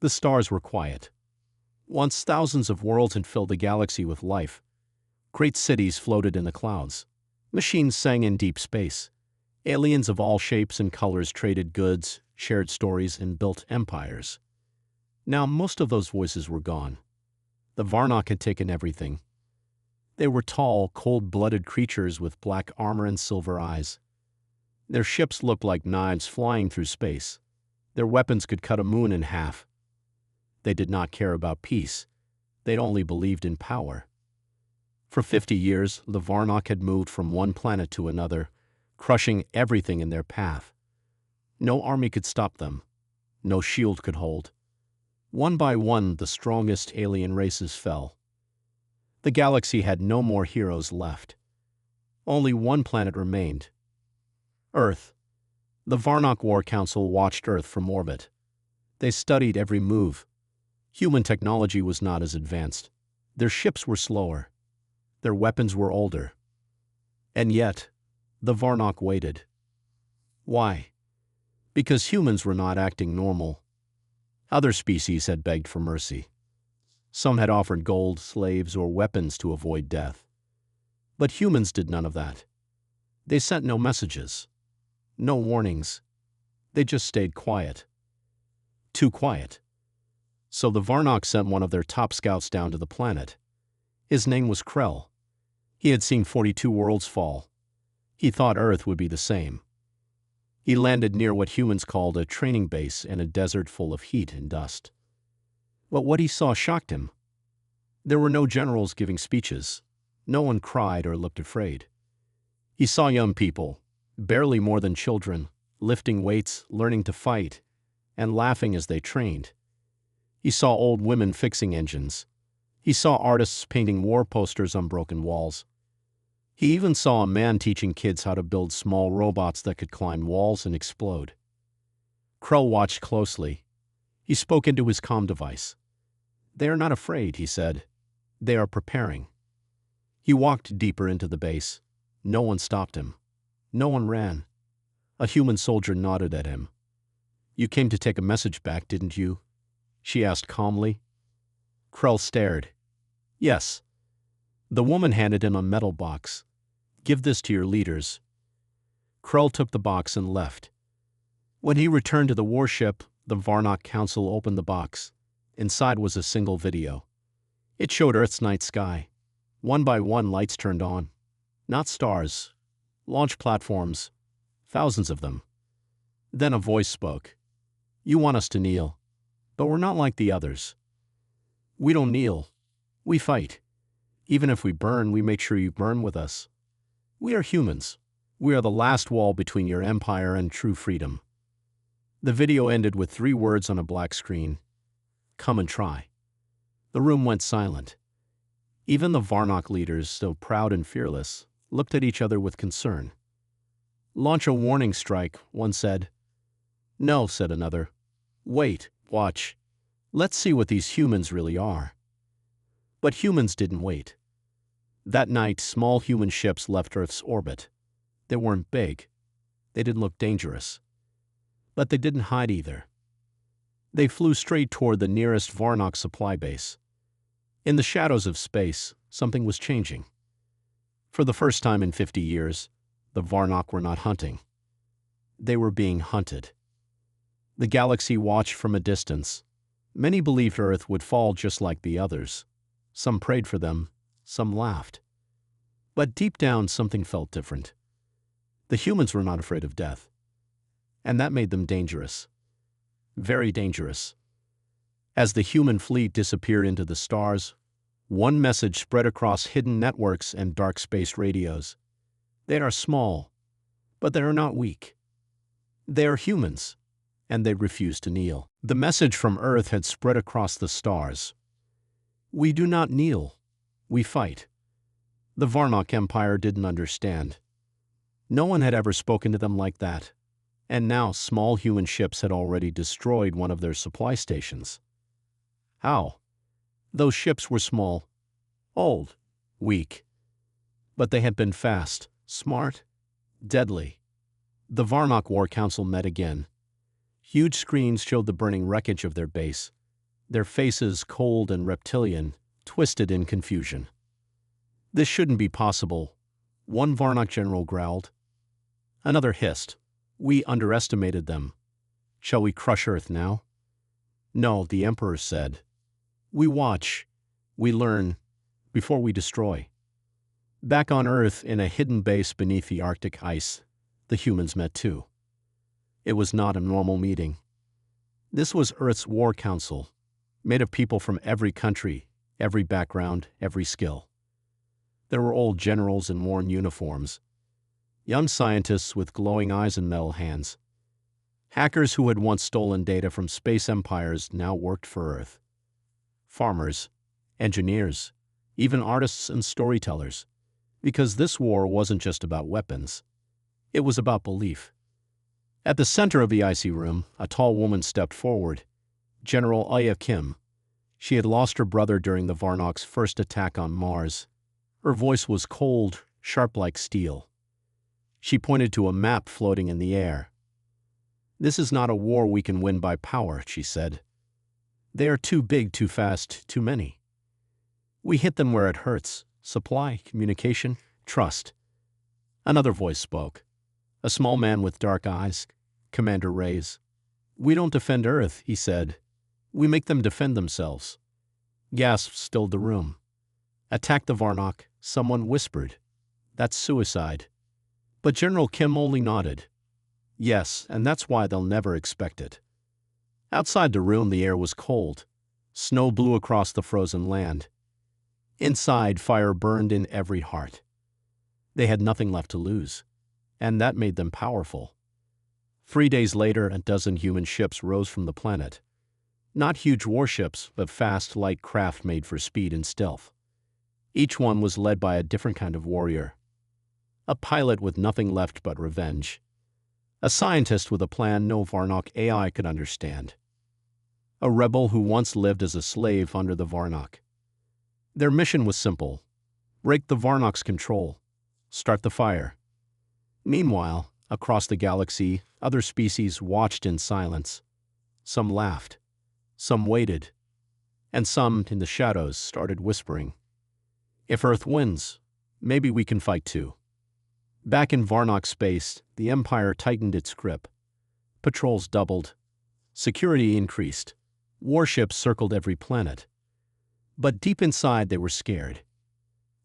The stars were quiet. Once thousands of worlds had filled the galaxy with life. Great cities floated in the clouds. Machines sang in deep space. Aliens of all shapes and colors traded goods, shared stories, and built empires. Now most of those voices were gone. The Varnock had taken everything. They were tall, cold-blooded creatures with black armor and silver eyes. Their ships looked like knives flying through space. Their weapons could cut a moon in half. They did not care about peace. They only believed in power. For 50 years, the Varnock had moved from one planet to another, crushing everything in their path. No army could stop them. No shield could hold. One by one, the strongest alien races fell. The galaxy had no more heroes left. Only one planet remained. Earth. The Varnock War Council watched Earth from orbit. They studied every move. Human technology was not as advanced. Their ships were slower. Their weapons were older. And yet, the Varnock waited. Why? Because humans were not acting normal. Other species had begged for mercy. Some had offered gold, slaves, or weapons to avoid death. But humans did none of that. They sent no messages, no warnings. They just stayed quiet. Too quiet. So the Varnock sent one of their top scouts down to the planet. His name was Krell. He had seen 42 worlds fall. He thought Earth would be the same. He landed near what humans called a training base in a desert full of heat and dust. But what he saw shocked him. There were no generals giving speeches. No one cried or looked afraid. He saw young people, barely more than children, lifting weights, learning to fight, and laughing as they trained. He saw old women fixing engines. He saw artists painting war posters on broken walls. He even saw a man teaching kids how to build small robots that could climb walls and explode. Krell watched closely. He spoke into his comm device. "They are not afraid," he said. "They are preparing." He walked deeper into the base. No one stopped him. No one ran. A human soldier nodded at him. "You came to take a message back, didn't you?" she asked calmly. Krell stared. "Yes." The woman handed him a metal box. "Give this to your leaders." Krell took the box and left. When he returned to the warship, the Varnock Council opened the box. Inside was a single video. It showed Earth's night sky. One by one, lights turned on. Not stars. Launch platforms. Thousands of them. Then a voice spoke. "You want us to kneel. But we're not like the others. We don't kneel. We fight. Even if we burn, we make sure you burn with us. We are humans. We are the last wall between your empire and true freedom." The video ended with 3 words on a black screen. "Come and try." The room went silent. Even the Varnock leaders, so proud and fearless, looked at each other with concern. "Launch a warning strike," one said. "No," said another. "Wait, watch. Let's see what these humans really are." But humans didn't wait. That night, small human ships left Earth's orbit. They weren't big. They didn't look dangerous. But they didn't hide either. They flew straight toward the nearest Varnock supply base. In the shadows of space, something was changing. For the first time in 50 years, the Varnock were not hunting. They were being hunted. The galaxy watched from a distance. Many believed Earth would fall just like the others. Some prayed for them, some laughed. But deep down, something felt different. The humans were not afraid of death. And that made them dangerous. Very dangerous. As the human fleet disappeared into the stars, one message spread across hidden networks and dark space radios. They are small, but they are not weak. They are humans, and they refuse to kneel. The message from Earth had spread across the stars. "We do not kneel. We fight." The Varnock Empire didn't understand. No one had ever spoken to them like that. And now small human ships had already destroyed one of their supply stations. How? Those ships were small, old, weak. But they had been fast, smart, deadly. The Varnock War Council met again. Huge screens showed the burning wreckage of their base. their faces cold and reptilian, twisted in confusion. "This shouldn't be possible," one Varnock general growled. Another hissed. "We underestimated them. Shall we crush Earth now?" "No," the Emperor said. "We watch, we learn, before we destroy." Back on Earth, in a hidden base beneath the Arctic ice, the humans met too. It was not a normal meeting. This was Earth's War Council, made of people from every country, every background, every skill. There were old generals in worn uniforms, young scientists with glowing eyes and metal hands. Hackers who had once stolen data from space empires now worked for Earth. Farmers, engineers, even artists and storytellers. Because this war wasn't just about weapons. It was about belief. At the center of the icy room, a tall woman stepped forward. General Aya Kim. She had lost her brother during the Varnock's first attack on Mars. Her voice was cold, sharp like steel. She pointed to a map floating in the air. "This is not a war we can win by power," she said. "They are too big, too fast, too many. We hit them where it hurts. Supply, communication, trust." Another voice spoke. A small man with dark eyes, Commander Reyes. "We don't defend Earth," he said. "We make them defend themselves." Gasps filled the room. "Attack the Varnock," someone whispered. "That's suicide." But General Kim only nodded. "Yes, and that's why they'll never expect it." Outside the room, the air was cold. Snow blew across the frozen land. Inside, fire burned in every heart. They had nothing left to lose, and that made them powerful. 3 days later, a dozen human ships rose from the planet. Not huge warships, but fast, light craft made for speed and stealth. Each one was led by a different kind of warrior. A pilot with nothing left but revenge. A scientist with a plan no Varnock AI could understand. A rebel who once lived as a slave under the Varnock. Their mission was simple: break the Varnock's control, start the fire. Meanwhile, across the galaxy, other species watched in silence. Some laughed, some waited, and some, in the shadows, started whispering. "If Earth wins, maybe we can fight too." Back in Varnock space, the Empire tightened its grip. Patrols doubled. Security increased. Warships circled every planet. But deep inside, they were scared.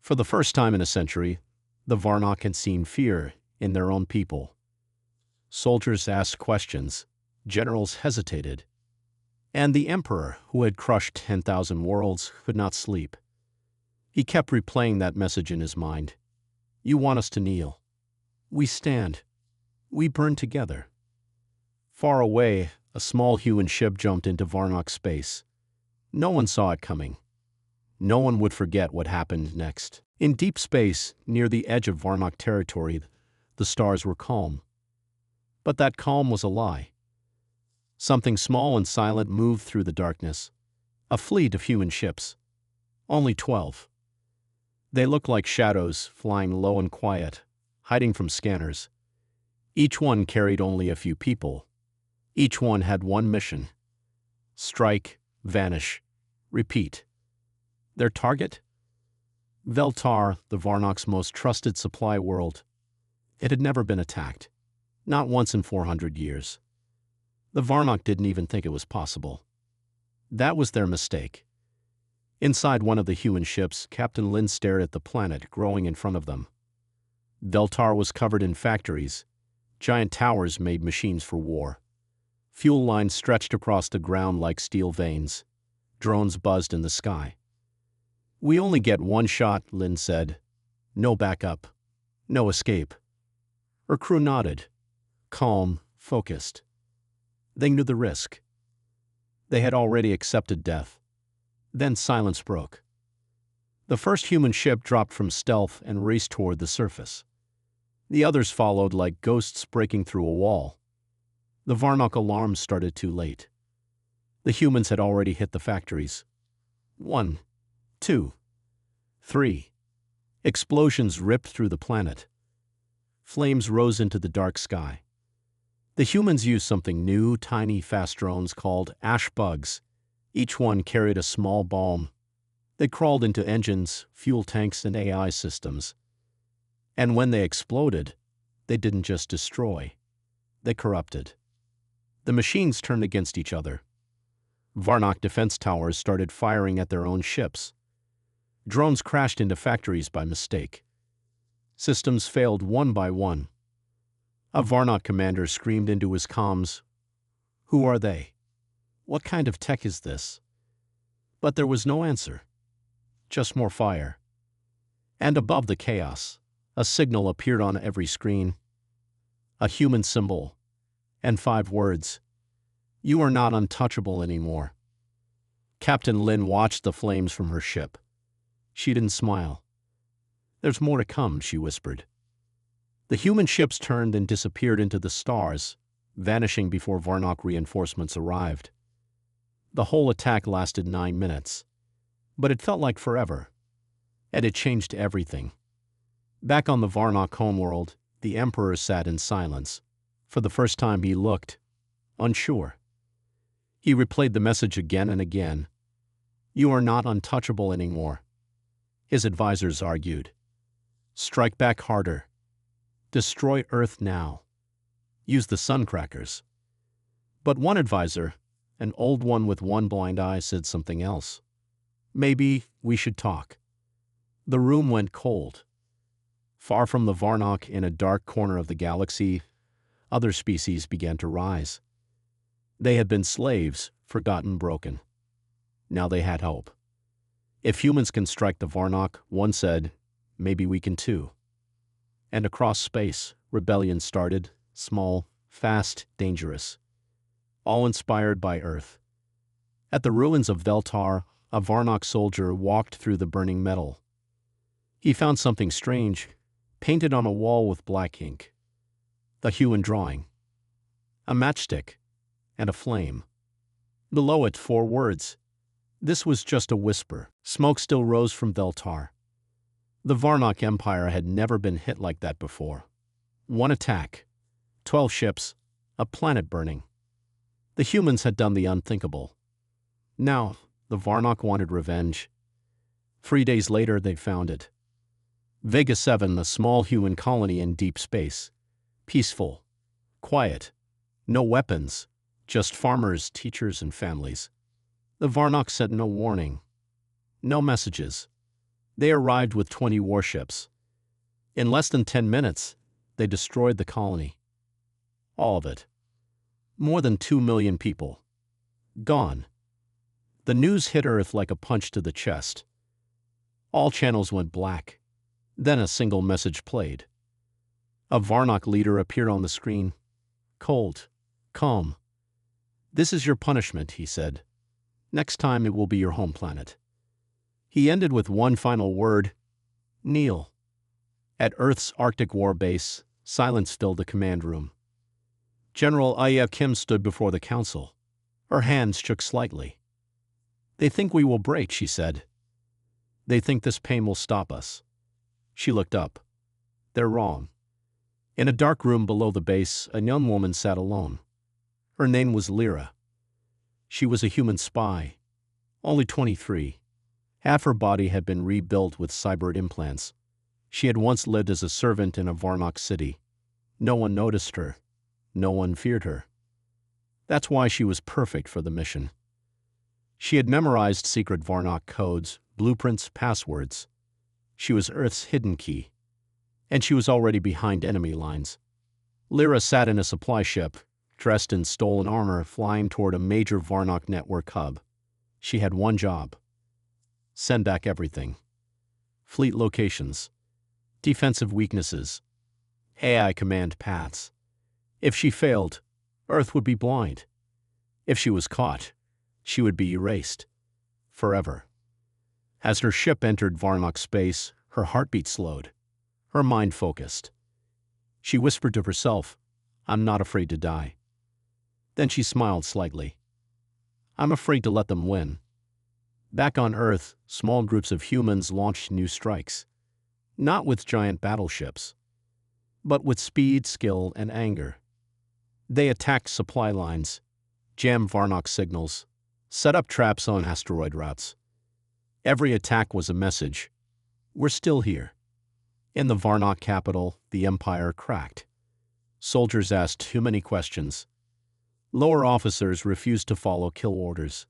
For the first time in a century, the Varnock had seen fear in their own people. Soldiers asked questions. Generals hesitated. And the Emperor, who had crushed 10,000 worlds, could not sleep. He kept replaying that message in his mind. "You want us to kneel. We stand. We burn together." Far away, a small human ship jumped into Varnock space. No one saw it coming. No one would forget what happened next. In deep space, near the edge of Varnock territory, the stars were calm. But that calm was a lie. Something small and silent moved through the darkness. A fleet of human ships. Only 12. They looked like shadows, flying low and quiet, hiding from scanners. Each one carried only a few people. Each one had one mission: strike, vanish, repeat. Their target? Veltar, the Varnock's most trusted supply world. It had never been attacked. Not once in 400 years. The Varnock didn't even think it was possible. That was their mistake. Inside one of the human ships, Captain Lin stared at the planet growing in front of them. Veltar was covered in factories. Giant towers made machines for war. Fuel lines stretched across the ground like steel veins. Drones buzzed in the sky. "We only get one shot," Lin said. "No backup. No escape." Her crew nodded. Calm, focused. They knew the risk. They had already accepted death. Then silence broke. The first human ship dropped from stealth and raced toward the surface. The others followed like ghosts breaking through a wall. The Varnock alarms started too late. The humans had already hit the factories. 1, 2, 3. Explosions ripped through the planet. Flames rose into the dark sky. The humans used something new, tiny, fast drones called ash bugs. Each one carried a small bomb. They crawled into engines, fuel tanks, and AI systems. And when they exploded, they didn't just destroy, they corrupted. The machines turned against each other. Varnock defense towers started firing at their own ships. Drones crashed into factories by mistake. Systems failed one by one. A Varnock commander screamed into his comms, "Who are they? What kind of tech is this?" But there was no answer. Just more fire. And above the chaos, a signal appeared on every screen. A human symbol. And 5 words. "You are not untouchable anymore." Captain Lin watched the flames from her ship. She didn't smile. "There's more to come," she whispered. The human ships turned and disappeared into the stars, vanishing before Varnock reinforcements arrived. The whole attack lasted 9 minutes. But it felt like forever. And it changed everything. Back on the Varnock homeworld, the Emperor sat in silence. For the first time he looked unsure. He replayed the message again and again. "You are not untouchable anymore." His advisors argued. "Strike back harder. Destroy Earth now. Use the sun crackers." But one advisor, an old one with one blind eye, said something else. "Maybe we should talk." The room went cold. Far from the Varnock, in a dark corner of the galaxy, other species began to rise. They had been slaves, forgotten, broken. Now they had hope. "If humans can strike the Varnock," one said, "maybe we can too." And across space, rebellion started, small, fast, dangerous. All inspired by Earth. At the ruins of Veltar, a Varnock soldier walked through the burning metal. He found something strange, painted on a wall with black ink. The human drawing. A matchstick and a flame. Below it, 4 words. This was just a whisper. Smoke still rose from Veltar. The Varnock Empire had never been hit like that before. One attack, 12 ships, a planet burning. The humans had done the unthinkable. Now, the Varnock wanted revenge. 3 days later, they found it. Vega 7, a small human colony in deep space. Peaceful. Quiet. No weapons. Just farmers, teachers, and families. The Varnock sent no warning. No messages. They arrived with 20 warships. In less than 10 minutes, they destroyed the colony. All of it. More than 2 million people. Gone. The news hit Earth like a punch to the chest. All channels went black. Then a single message played. A Varnock leader appeared on the screen. Cold. Calm. "This is your punishment," he said. "Next time it will be your home planet." He ended with one final word. "Kneel." At Earth's Arctic War Base, silence filled the command room. General HFY Kim stood before the council. Her hands shook slightly. "They think we will break," she said. "They think this pain will stop us." She looked up. "They're wrong." In a dark room below the base, a young woman sat alone. Her name was Lyra. She was a human spy, only 23. Half her body had been rebuilt with cyber implants. She had once lived as a servant in a Varnock city. No one noticed her. No one feared her. That's why she was perfect for the mission. She had memorized secret Varnock codes, blueprints, passwords. She was Earth's hidden key. And she was already behind enemy lines. Lyra sat in a supply ship, dressed in stolen armor, flying toward a major Varnock network hub. She had one job. Send back everything. Fleet locations. Defensive weaknesses. AI command paths. If she failed, Earth would be blind. If she was caught, she would be erased. Forever. As her ship entered Varnock space, her heartbeat slowed. Her mind focused. She whispered to herself, "I'm not afraid to die." Then she smiled slightly. "I'm afraid to let them win." Back on Earth, small groups of humans launched new strikes. Not with giant battleships, but with speed, skill, and anger. They attacked supply lines, jammed Varnock signals, set up traps on asteroid routes. Every attack was a message. We're still here. In the Varnock capital, the Empire cracked. Soldiers asked too many questions. Lower officers refused to follow kill orders.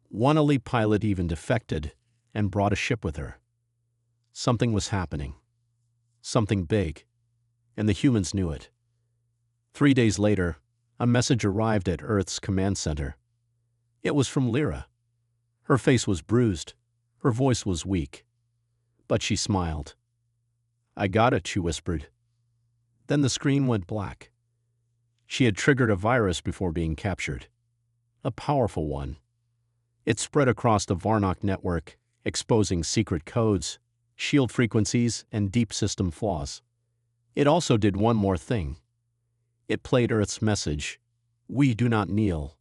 One elite pilot even defected and brought a ship with her. Something was happening. Something big. And the humans knew it. 3 days later, a message arrived at Earth's command center. It was from Lyra. Her face was bruised. Her voice was weak. But she smiled. "I got it," she whispered. Then the screen went black. She had triggered a virus before being captured. A powerful one. It spread across the Varnock network, exposing secret codes, shield frequencies, and deep system flaws. It also did one more thing. It played Earth's message, "We do not kneel,"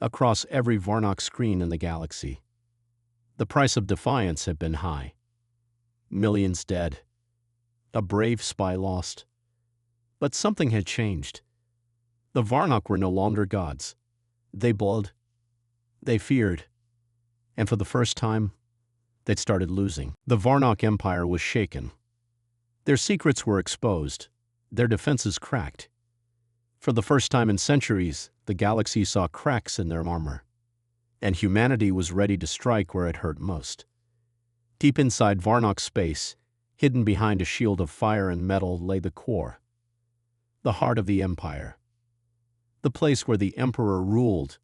across every Varnock screen in the galaxy. The price of defiance had been high. Millions dead. A brave spy lost. But something had changed. The Varnock were no longer gods. They bled. They feared. And for the first time, they'd started losing. The Varnock Empire was shaken. Their secrets were exposed. Their defenses cracked. For the first time in centuries, the galaxy saw cracks in their armor. And humanity was ready to strike where it hurt most. Deep inside Varnock space, hidden behind a shield of fire and metal, lay the core. The heart of the Empire. The place where the Emperor ruled,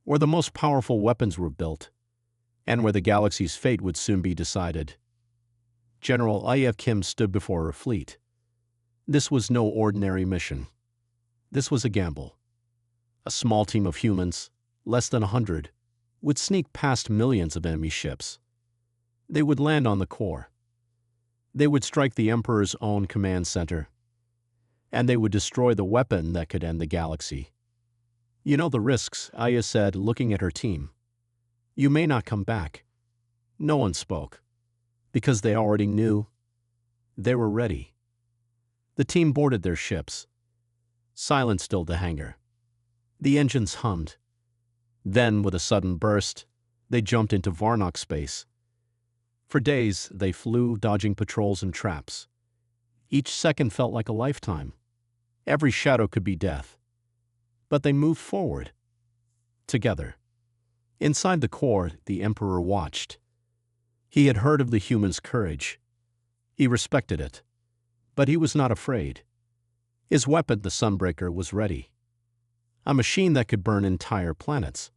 where the most powerful weapons were built, and where the galaxy's fate would soon be decided. General I.F. Kim stood before her fleet. This was no ordinary mission. This was a gamble. A small team of humans, less than 100, would sneak past millions of enemy ships. They would land on the core. They would strike the Emperor's own command center. And they would destroy the weapon that could end the galaxy. "You know the risks," Aya said, looking at her team. "You may not come back." No one spoke, because they already knew. They were ready. The team boarded their ships. Silence filled the hangar. The engines hummed. Then, with a sudden burst, they jumped into Varnock space. For days, they flew, dodging patrols and traps. Each second felt like a lifetime. Every shadow could be death. But they moved forward. Together. Inside the core, the Emperor watched. He had heard of the humans' courage. He respected it. But he was not afraid. His weapon, the Sunbreaker, was ready. A machine that could burn entire planets.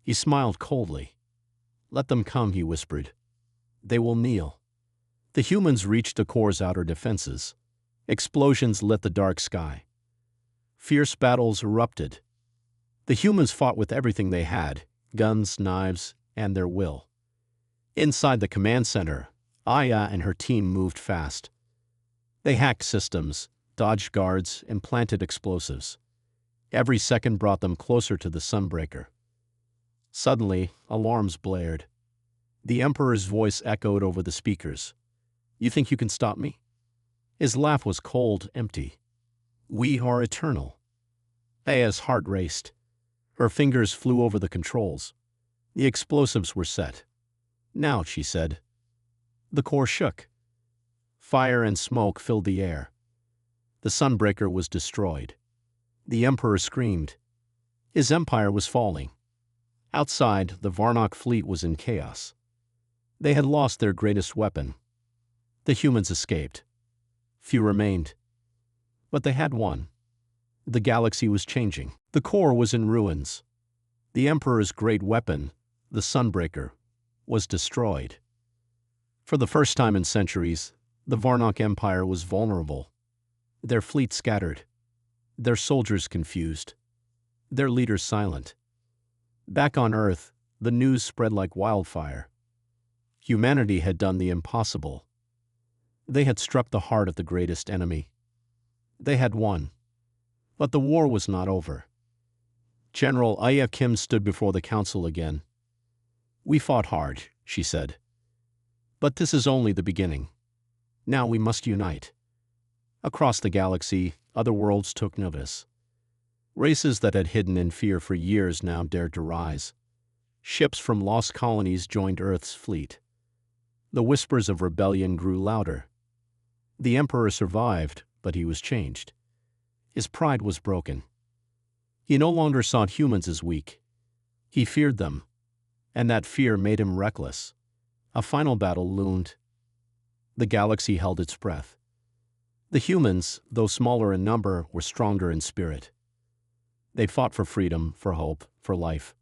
He smiled coldly. "Let them come," he whispered. "They will kneel." The humans reached the core's outer defenses. Explosions lit the dark sky. Fierce battles erupted. The humans fought with everything they had, guns, knives, and their will. Inside the command center, Aya and her team moved fast. They hacked systems, dodged guards, and planted explosives. Every second brought them closer to the Sunbreaker. Suddenly, alarms blared. The Emperor's voice echoed over the speakers. "You think you can stop me?" His laugh was cold, empty. "We are eternal." Aya's heart raced. Her fingers flew over the controls. The explosives were set. "Now," she said. The core shook. Fire and smoke filled the air. The Sunbreaker was destroyed. The Emperor screamed. His empire was falling. Outside, the Varnock fleet was in chaos. They had lost their greatest weapon. The humans escaped. Few remained. But they had won. The galaxy was changing. The core was in ruins. The Emperor's great weapon, the Sunbreaker, was destroyed. For the first time in centuries, the Varnock Empire was vulnerable. Their fleet scattered. Their soldiers confused. Their leaders silent. Back on Earth, the news spread like wildfire. Humanity had done the impossible. They had struck the heart of the greatest enemy. They had won. But the war was not over. General Aya Kim stood before the council again. "We fought hard," she said. "But this is only the beginning. Now we must unite." Across the galaxy, other worlds took notice. Races that had hidden in fear for years now dared to rise. Ships from lost colonies joined Earth's fleet. The whispers of rebellion grew louder. The Emperor survived, but he was changed. His pride was broken. He no longer saw humans as weak. He feared them, and that fear made him reckless. A final battle loomed. The galaxy held its breath. The humans, though smaller in number, were stronger in spirit. They fought for freedom, for hope, for life.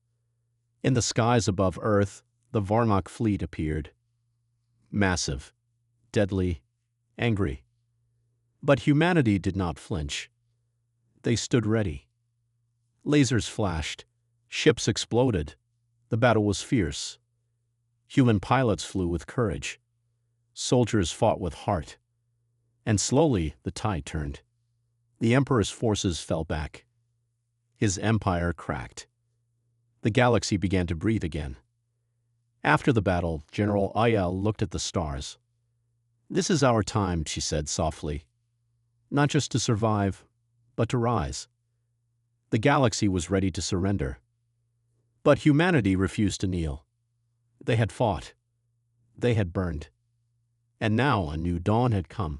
In the skies above Earth, the Varnok fleet appeared. Massive, deadly, angry. But humanity did not flinch. They stood ready. Lasers flashed. Ships exploded. The battle was fierce. Human pilots flew with courage. Soldiers fought with heart. And slowly the tide turned. The Emperor's forces fell back. His empire cracked. The galaxy began to breathe again. After the battle, General Ayel looked at the stars. "This is our time," she said softly. "Not just to survive, but to rise." The galaxy was ready to surrender. But humanity refused to kneel. They had fought. They had burned. And now a new dawn had come.